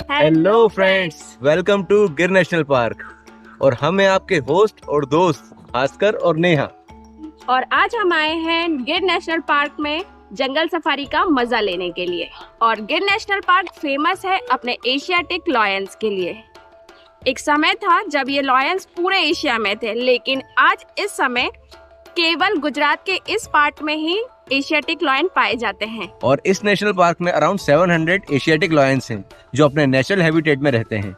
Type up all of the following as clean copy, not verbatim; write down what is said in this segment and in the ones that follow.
Hello friends, welcome to गिर national park. और हम हैं आपके होस्ट और दोस्त भास्कर और नेहा। और आज हम आए हैं गिर नेशनल पार्क में जंगल सफारी का मजा लेने के लिए। और गिर नेशनल पार्क फेमस है अपने एशियाटिक लॉयंस के लिए। एक समय था जब ये लॉयंस पूरे एशिया में थे, लेकिन आज इस समय केवल गुजरात के इस पार्ट में ही एशियाटिक लॉयन पाए जाते हैं। और इस नेशनल पार्क में अराउंड 700 एशियाटिक लॉयंस हैं जो अपने नेचुरल हैबिटेट में रहते हैं।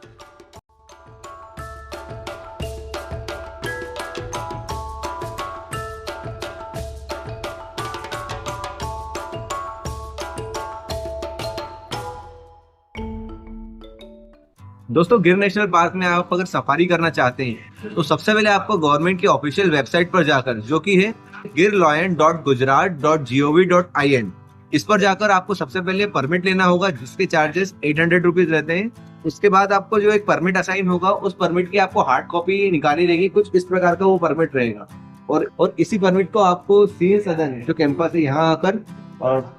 दोस्तों, गिर नेशनल पार्क में आप अगर सफारी करना चाहते हैं तो सबसे पहले आपको गवर्नमेंट की ऑफिशियल वेबसाइट पर जाकर, जो कि है girlion.gujarat.gov.in, इस पर जाकर आपको सबसे पहले परमिट लेना होगा, जिसके चार्जेस 800 रुपीज रहते हैं। उसके बाद आपको जो एक परमिट असाइन होगा, उस परमिट की आपको हार्ड कॉपी निकाली रहेगी। कुछ इस प्रकार का वो परमिट रहेगा और इसी परमिट को आपको सीए सदन जो कैंपस है यहाँ आकर और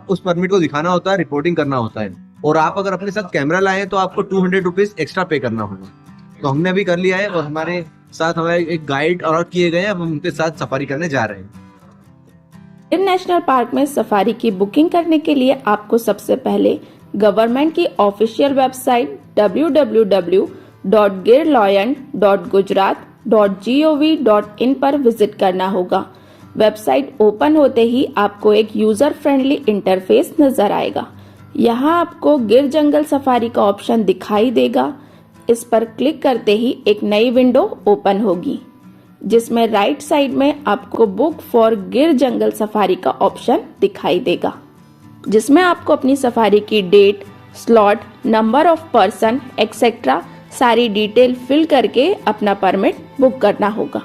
उस परमिट को दिखाना होता है, रिपोर्टिंग करना होता है। और आप अगर अपने साथ कैमरा लाए तो आपको 200 रुपीज एक्स्ट्रा पे करना होगा। तो हमने अभी कर लिया है और हमारे साथ हमारे एक गाइड और किए गए हैं। हम उनके साथ सफारी करने जा रहे हैं। गिर नेशनल पार्क में सफारी की बुकिंग करने के लिए आपको सबसे पहले गवर्नमेंट की ऑफिशियल वेबसाइट www.girlion.gujarat.gov.in पर विजिट करना होगा। वेबसाइट ओपन होते ही आपको एक यूजर फ्रेंडली इंटरफेस नजर आएगा। यहाँ आपको गिर जंगल सफारी का ऑप्शन दिखाई देगा। इस पर क्लिक करते ही एक नई विंडो ओपन होगी, जिसमें राइट साइड में आपको बुक फॉर गिर जंगल सफारी का ऑप्शन दिखाई देगा, जिसमें आपको अपनी सफारी की date, slot, number of person etcetera सारी डिटेल फिल करके अपना परमिट बुक करना होगा।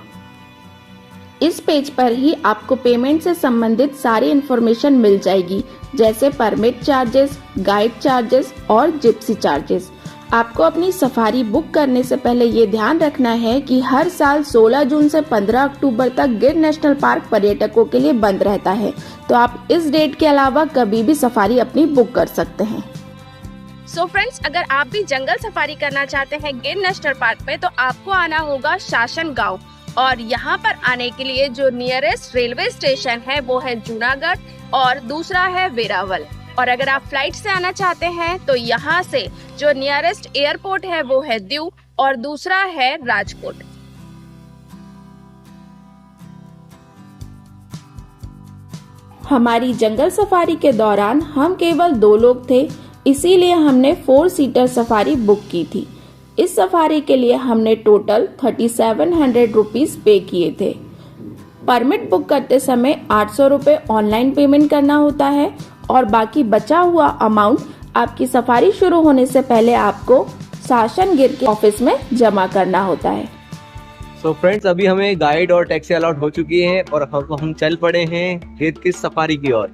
इस पेज पर ही आपको पेमेंट से संबंधित सारी इन्फॉर्मेशन मिल जाएगी, जैसे परमिट चार्जेस, गाइड चार्जेस और जिप्सी चार्जेस। आपको अपनी सफारी बुक करने से पहले ये ध्यान रखना है कि हर साल 16 जून से 15 अक्टूबर तक गिर नेशनल पार्क पर्यटकों के लिए बंद रहता है, तो आप इस डेट के अलावा कभी भी सफारी अपनी बुक कर सकते हैं। सो फ्रेंड्स, अगर आप भी जंगल सफारी करना चाहते हैं गिर नेशनल पार्क में, तो आपको आना होगा शासन गाँव। और यहाँ पर आने के लिए जो नियरेस्ट रेलवे स्टेशन है वो है जूनागढ़ और दूसरा है वेरावल। और अगर आप फ्लाइट से आना चाहते हैं तो यहाँ से जो नियरेस्ट एयरपोर्ट है वो है दीव और दूसरा है राजकोट। हमारी जंगल सफारी के दौरान हम केवल 2 लोग थे, इसीलिए हमने 4 सीटर सफारी बुक की थी। इस सफारी के लिए हमने टोटल 3700 रुपीज पे किए थे। परमिट बुक करते समय 800 रुपए ऑनलाइन पेमेंट करना होता है और बाकी बचा हुआ अमाउंट आपकी सफारी शुरू होने से पहले आपको शासन गिर के ऑफिस में जमा करना होता है। सो फ्रेंड्स, अभी हमें गाइड और टैक्सी अलॉट हो चुकी है और हम चल पड़े हैं गिर की सफारी की ओर।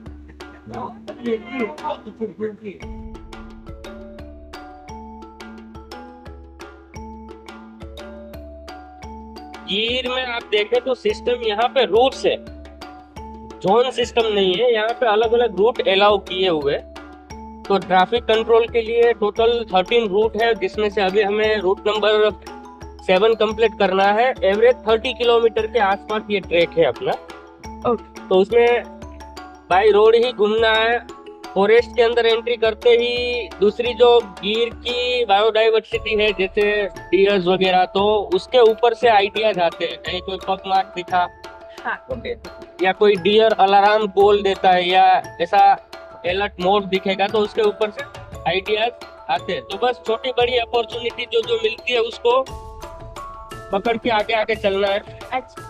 गिर में आप देखें तो सिस्टम यहाँ पे रूट्स है, जोन सिस्टम नहीं है। यहाँ पे अलग अलग रूट अलाउ किए हुए। तो ट्रैफिक कंट्रोल के लिए टोटल 13 रूट है, जिसमें से अभी हमें रूट नंबर 7 कंप्लीट करना है। एवरेज 30 किलोमीटर के आसपास ये ट्रैक है अपना। तो उसमें बाई रोड ही घूमना है। फॉरेस्ट के अंदर एंट्री करते ही दूसरी जो गिर की बायोडाइवर्सिटी है, जैसे डियर्स वगैरह, तो उसके ऊपर से आइडिया जाते हैं। कहीं कोई पग मार्क दिखा या कोई डियर अलार्म बोल देता है या ऐसा अलर्ट मोड दिखेगा, तो उसके ऊपर से आइडियाज आते हैं। तो बस छोटी बड़ी अपॉर्चुनिटी जो मिलती है उसको पकड़ के आगे आगे चलना है। अच्छा,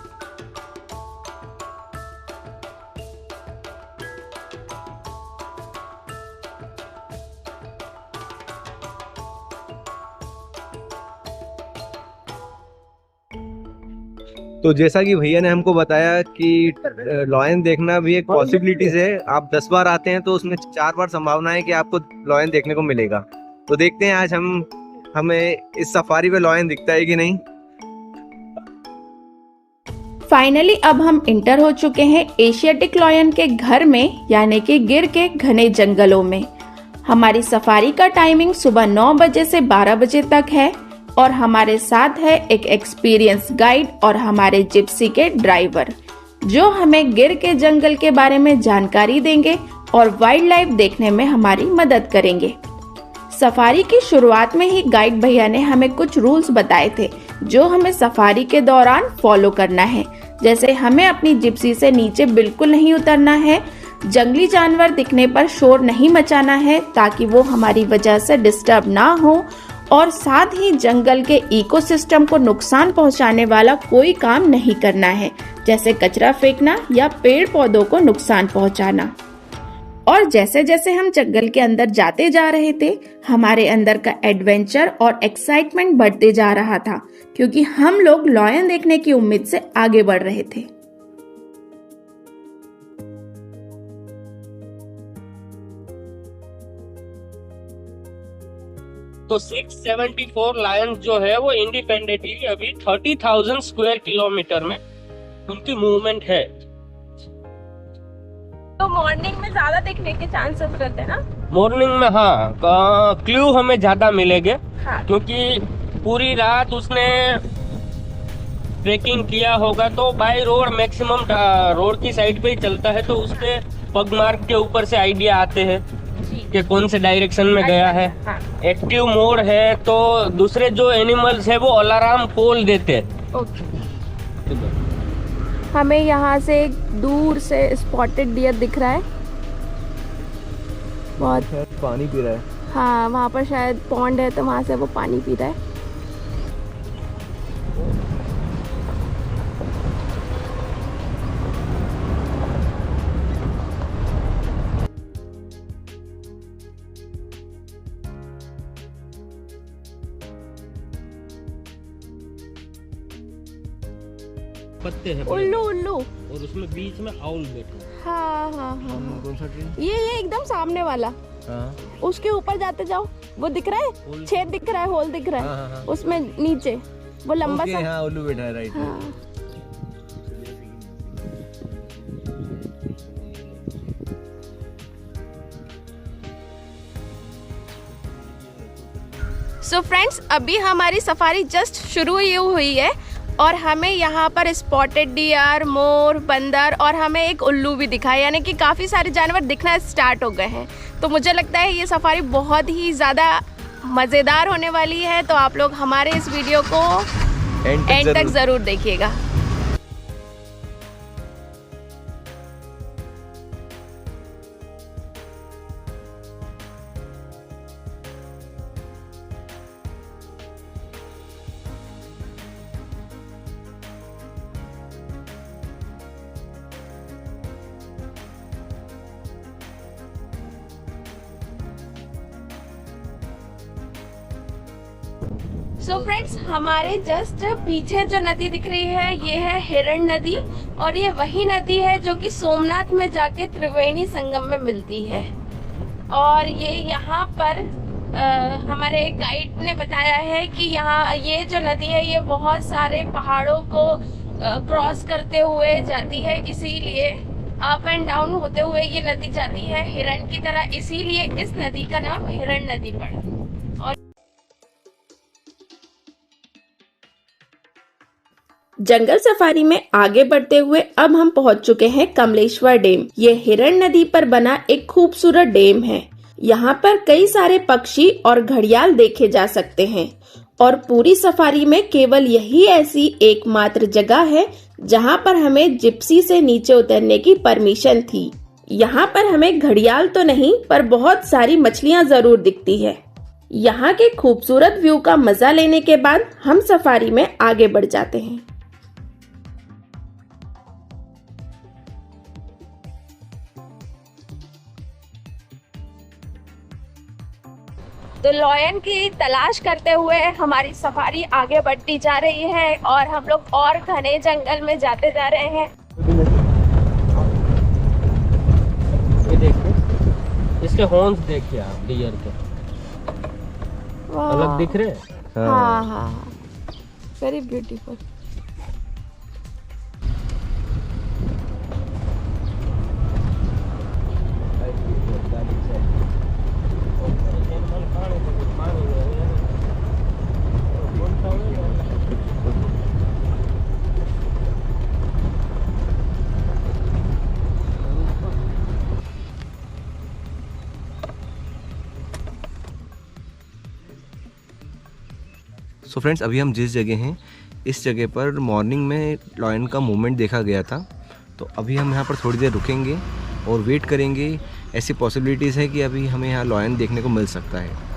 तो जैसा कि भैया ने हमको बताया कि लॉयन देखना भी एक पॉसिबिलिटीज है। आप 10 बार आते हैं तो उसमें 4 बार संभावना है कि आपको लॉयन देखने को मिलेगा। तो देखते हैं आज हमें इस सफारी में लॉयन दिखता है कि नहीं। फाइनली अब हम इंटर हो चुके हैं एशियाटिक लॉयन के घर में, यानी कि गिर के घने जंगलों में। हमारी सफारी का टाइमिंग सुबह 9 बजे से 12 बजे तक है और हमारे साथ है एक एक्सपीरियंस गाइड और हमारे जिप्सी के ड्राइवर, जो हमें गिर के जंगल के बारे में जानकारी देंगे और वाइल्ड लाइफ देखने में हमारी मदद करेंगे। सफारी की शुरुआत में ही गाइड भैया ने हमें कुछ रूल्स बताए थे जो हमें सफारी के दौरान फॉलो करना है। जैसे हमें अपनी जिप्सी से नीचे बिल्कुल नहीं उतरना है, जंगली जानवर दिखने पर शोर नहीं मचाना है ताकि वो हमारी वजह से डिस्टर्ब ना हो, और साथ ही जंगल के इकोसिस्टम को नुकसान पहुंचाने वाला कोई काम नहीं करना है, जैसे कचरा फेंकना या पेड़ पौधों को नुकसान पहुंचाना। और जैसे जैसे हम जंगल के अंदर जाते जा रहे थे, हमारे अंदर का एडवेंचर और एक्साइटमेंट बढ़ते जा रहा था, क्योंकि हम लोग लॉयन देखने की उम्मीद से आगे बढ़ रहे थे। तो 674 लायंस जो है वो इंडिपेंडेंटली अभी 30,000 स्क्वायर किलोमीटर में उनकी मूवमेंट है। तो मॉर्निंग में ज्यादा दिखने के चांसेस रहते हैं ना? मॉर्निंग में हाँ, क्लू हमें ज्यादा मिलेंगे। हाँ। क्योंकि पूरी रात उसने ट्रेकिंग किया होगा, तो बाय रोड मैक्सिमम रोड की साइड पे ही चलता है, तो उसके पग मार्क के ऊपर से आइडिया आते हैं कि कौन से डायरेक्शन में गया है। हाँ। एक्टिव मोड है तो दूसरे जो एनिमल्स है वो अलार्म कॉल देते हैं। ओके। हमें यहाँ से दूर से स्पॉटेड डियर दिख रहा है, बहुत पानी पी रहा है। हाँ, वहाँ पर शायद पॉन्ड है तो वहाँ से वो पानी पी रहा है। पत्ते हैं उल्लू उल्लू, और उसमें बीच में आउल बैठा है। हाँ हाँ हाँ हाँ। कौन सा ट्री? ये एकदम सामने वाला, हाँ। उसके ऊपर जाते जाओ, वो दिख रहा है, छेद दिख रहा है, होल दिख रहा है। हाँ, हाँ। उसमें नीचे वो लंबा सा। हाँ, उल्लू बैठा है, राइट। हाँ। सो फ्रेंड्स, अभी हमारी सफारी जस्ट शुरू ही हुई है और हमें यहाँ पर स्पॉटेड डियर, मोर, बंदर और हमें एक उल्लू भी दिखा, यानी कि काफ़ी सारे जानवर दिखना स्टार्ट हो गए हैं। तो मुझे लगता है ये सफारी बहुत ही ज़्यादा मज़ेदार होने वाली है, तो आप लोग हमारे इस वीडियो को एंड तक ज़रूर देखिएगा। सो फ्रेंड्स, हमारे जस्ट पीछे जो नदी दिख रही है ये है हिरण नदी, और ये वही नदी है जो कि सोमनाथ में जाके त्रिवेणी संगम में मिलती है। और ये यहाँ पर हमारे गाइड ने बताया है कि यहाँ ये जो नदी है ये बहुत सारे पहाड़ों को क्रॉस करते हुए जाती है, इसीलिए अप एंड डाउन होते हुए ये नदी जाती है हिरण की तरह, इसीलिए इस नदी का नाम हिरण नदी पड़ा। जंगल सफारी में आगे बढ़ते हुए अब हम पहुंच चुके हैं कमलेश्वर डैम। ये हिरण नदी पर बना एक खूबसूरत डैम है। यहाँ पर कई सारे पक्षी और घड़ियाल देखे जा सकते हैं, और पूरी सफारी में केवल यही ऐसी एकमात्र जगह है जहाँ पर हमें जिप्सी से नीचे उतरने की परमिशन थी। यहाँ पर हमें घड़ियाल तो नहीं पर बहुत सारी मछलियाँ जरूर दिखती है। यहाँ के खूबसूरत व्यू का मजा लेने के बाद हम सफारी में आगे बढ़ जाते हैं। तो लॉयन की तलाश करते हुए हमारी सफारी आगे बढ़ती जा रही है और हम लोग और घने जंगल में जाते जा रहे हैं। ये देखिए, इसके हॉर्न्स देखिए आप, डियर के अलग दिख रहे हैं। हाँ हाँ, वेरी ब्यूटीफुल। सो फ्रेंड्स, अभी हम जिस जगह हैं इस जगह पर मॉर्निंग में लॉयन का मूवमेंट देखा गया था। तो अभी हम यहाँ पर थोड़ी देर रुकेंगे और वेट करेंगे। ऐसी पॉसिबिलिटीज़ है कि अभी हमें यहाँ लॉयन देखने को मिल सकता है।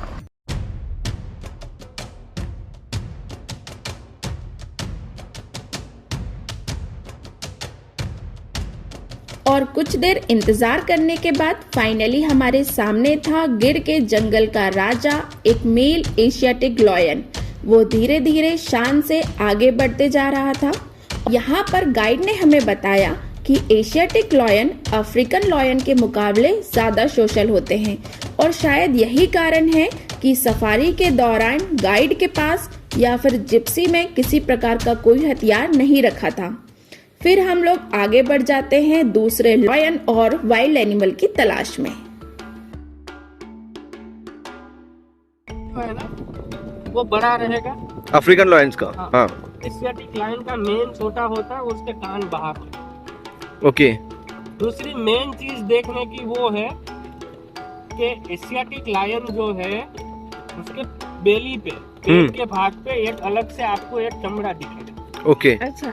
और कुछ देर इंतजार करने के बाद फाइनली हमारे सामने था गिर के जंगल का राजा, एक मेल एशियाटिक लॉयन। वो धीरे धीरे शान से आगे बढ़ते जा रहा था। यहाँ पर गाइड ने हमें बताया कि एशियाटिक लॉयन अफ्रीकन लॉयन के मुकाबले ज्यादा सोशल होते हैं और शायद यही कारण है कि सफारी के दौरान गाइड के पास या फिर जिप्सी में किसी प्रकार का कोई हथियार नहीं रखा था। फिर हम लोग आगे बढ़ जाते हैं दूसरे लॉयन और वाइल्ड एनिमल की तलाश में। वो बड़ा रहेगा अफ्रीकन लॉयंस का। हाँ। एशियाटिक लायन का मेन छोटा होता है, उसके कान बाहर। ओके। दूसरी मेन चीज देखने की वो है कि एशियाटिक लायन जो है उसके बेली पे, पेट के भाग पे एक अलग से आपको एक चमड़ा दिखेगा। ओके। अच्छा।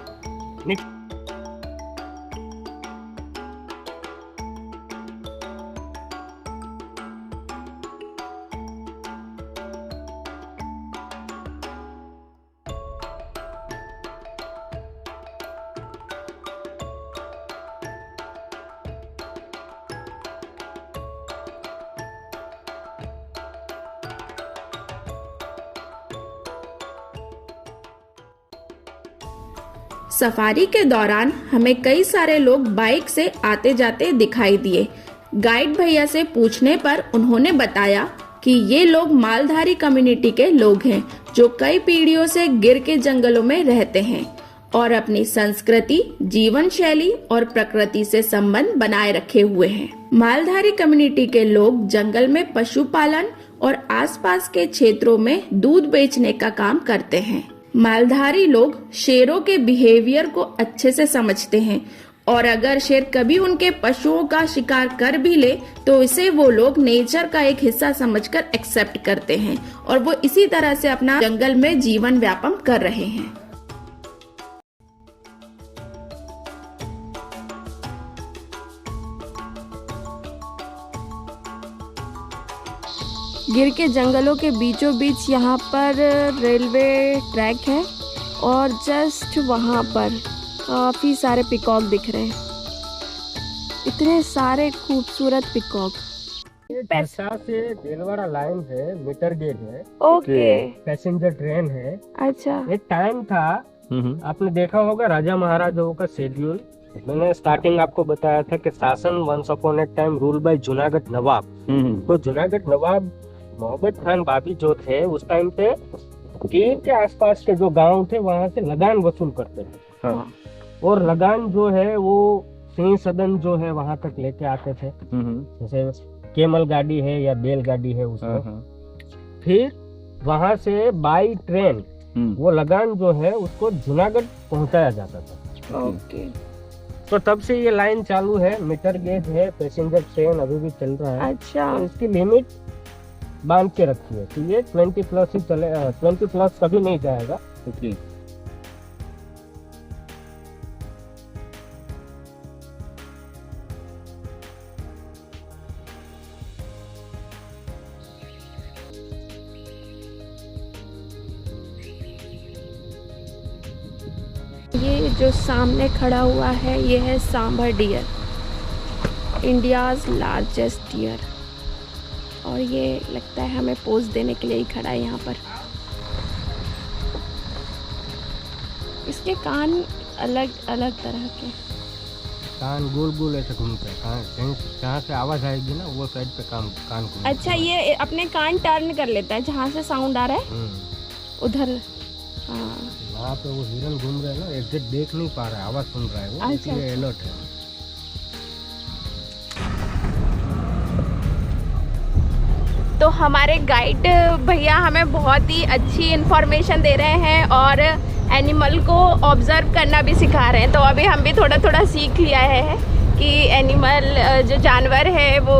सफारी के दौरान हमें कई सारे लोग बाइक से आते जाते दिखाई दिए। गाइड भैया से पूछने पर उन्होंने बताया कि ये लोग मालधारी कम्युनिटी के लोग हैं जो कई पीढ़ियों से गिर के जंगलों में रहते हैं और अपनी संस्कृति, जीवन शैली और प्रकृति से संबंध बनाए रखे हुए हैं। मालधारी कम्युनिटी के लोग जंगल में पशुपालन और आसपास के क्षेत्रों में दूध बेचने का काम करते हैं। मालधारी लोग शेरों के बिहेवियर को अच्छे से समझते हैं और अगर शेर कभी उनके पशुओं का शिकार कर भी ले तो इसे वो लोग नेचर का एक हिस्सा समझकर एक्सेप्ट करते हैं और वो इसी तरह से अपना जंगल में जीवन व्यापन कर रहे हैं। गिर के जंगलों के बीचों बीच यहाँ पर रेलवे ट्रैक है और जस्ट वहाँ पर काफ़ी सारे पिकॉक दिख रहे हैं। इतने सारे खूबसूरत पिकॉक। ये दशा से देलवाड़ा लाइन है, मीटर गेज है। ओके। पैसेंजर ट्रेन है। अच्छा। एक टाइम था, आपने देखा होगा राजा महाराजाओं का शेड्यूल। मैंने स्टार्टिंग आपको बताया था कि शासन once upon a time rule by Junagadh Nawab. तो जूनागढ़ नवाब मोहम्मद खान बाबी जो थे उस टाइम पे गिर के आसपास के जो गांव थे वहां से लगान वसूल करते थे। हाँ। और लगान जो है वो सिंह सदन जो है वहां तक लेके आते थे। जैसे केमल गाड़ी है या बैल गाड़ी है उसमें। फिर वहां से बाई ट्रेन वो लगान जो है उसको जूनागढ़ पहुंचाया जाता था। ओके। तो तब से ये लाइन चालू है, मीटर गेज है, पैसेंजर ट्रेन अभी भी चल रहा है। अच्छा। तो इसकी लिमिट बांध के रखी है कि ये 20 प्लस ही चले, 20 प्लस कभी नहीं जाएगा। ये जो सामने खड़ा हुआ है ये है sambar deer, India's largest deer. और ये लगता है हमें पोज देने के लिए ही खड़ा है यहाँ पर। इसके कान अलग अलग तरह के, कान गोल गोल ऐसे घूमते हैं। जहाँ से आवाज आएगी ना वो साइड पे कान घूमते। अच्छा, ये अपने कान टर्न कर लेता है जहाँ से साउंड आ रहा है उधर। हाँ, वहाँ पे वो हिरन घूम रहे हैं ना, एग्जैक्ट देख नहीं पा रहा है, आवाज सुन रहा है वो, इसलिए अलर्ट है। तो हमारे गाइड भैया हमें बहुत ही अच्छी इन्फॉर्मेशन दे रहे हैं और एनिमल को ऑब्जर्व करना भी सिखा रहे हैं। तो अभी हम भी थोड़ा थोड़ा सीख लिया है कि एनिमल जो जानवर है वो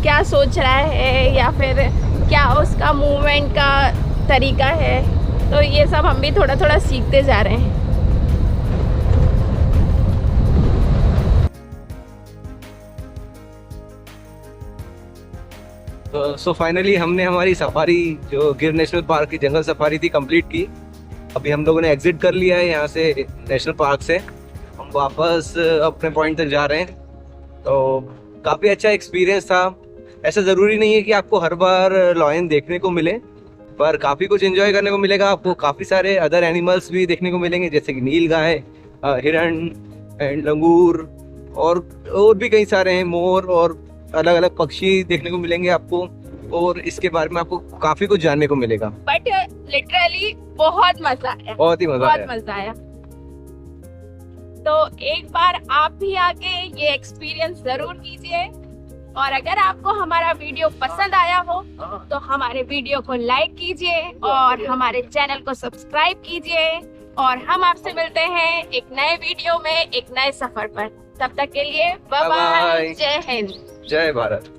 क्या सोच रहा है या फिर क्या उसका मूवमेंट का तरीका है। तो ये सब हम भी थोड़ा थोड़ा सीखते जा रहे हैं। सो फाइनली हमने हमारी सफारी जो गिर नेशनल पार्क की जंगल सफारी थी कंप्लीट की। अभी हम लोगों ने एग्जिट कर लिया है यहाँ से नेशनल पार्क से। हम वापस अपने पॉइंट तक जा रहे हैं। तो काफ़ी अच्छा एक्सपीरियंस था। ऐसा ज़रूरी नहीं है कि आपको हर बार लॉयन देखने को मिले, पर काफ़ी कुछ एंजॉय करने को मिलेगा। आपको काफ़ी सारे अदर एनिमल्स भी देखने को मिलेंगे, जैसे कि नीलगाय, हिरण एंड लंगूर और भी कई सारे हैं, मोर और अलग अलग पक्षी देखने को मिलेंगे आपको। और इसके बारे में आपको काफ़ी कुछ जानने को मिलेगा। बट लिटरली बहुत मजा आया, बहुत ही मजा आया। बहुत मजा आया। तो एक बार आप भी आके ये एक्सपीरियंस जरूर कीजिए। और अगर आपको हमारा वीडियो पसंद आया हो तो हमारे वीडियो को लाइक कीजिए और हमारे चैनल को सब्सक्राइब कीजिए। और हम आपसे मिलते हैं एक नए वीडियो में एक नए सफर पर। तब तक के लिए बाय बाय। जय हिंद, जय भारत।